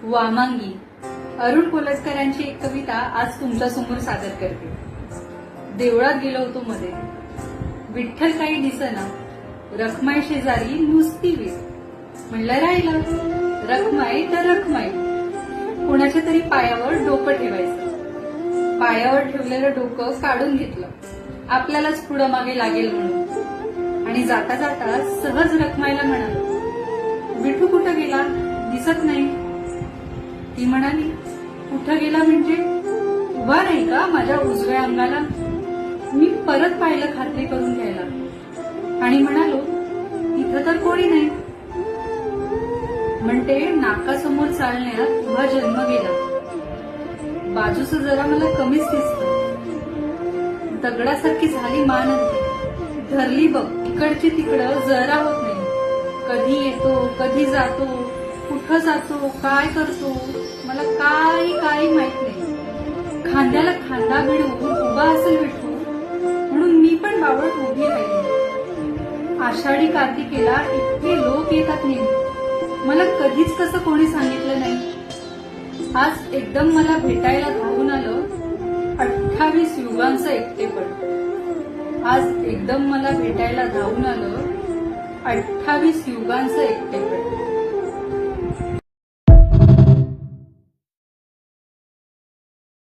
वामांगी अरुण कोलटकरांची एक कविता आज तुमच्या समोर सादर करते। देवळात गेलो होतो मध्ये, विठ्ठल काही दिसना, रखमाई शेजारी नुसती वीज। म्हणलं राहिलं रखमाई तर रखमाई, कोणाच्या तरी पायावर डोकं ठेवायचं। पायावर ठेवलेलं डोकं काढून घेतलं, आपल्यालाच पुढं मागे लागेल म्हणून, आणि जाता जाता सहज रखमाईला म्हणालो, विठू कुठं गेला, दिसत नाही। ती म्हणाली, कुठं गेला म्हणजे? उभा नाही का माझ्या उजव्या अंगाला? मी परत पाहिलं खात्री करून घ्यायला आणि म्हणालो, इथं तर कोणी नाही। म्हणते, नाकासमोर चालण्यात उभा जन्म गेला, बाजूचं जरा मला कमीच दिसतं। दगडासारखी झाली मान, धरली बघ इकडची तिकडं जरा होत नाही। कधी येतो कधी जातो, कुठं जातो काय करतो मला काही माहित नाही। खांद्याला खांदा भिडवून उभा असेल विठू, म्हणून मी पण बावळत उभी राहिली। आषाढी कार्तिकेला इतके लोक येतात नेहमी, मला कधीच कसं कोणी सांगितलं नाही। आज एकदम मला भेटायला धावून आलं 28 युगांचं एकटेपण। आज एकदम मला भेटायला धावून आलं 28 युगांचं एकटेपण।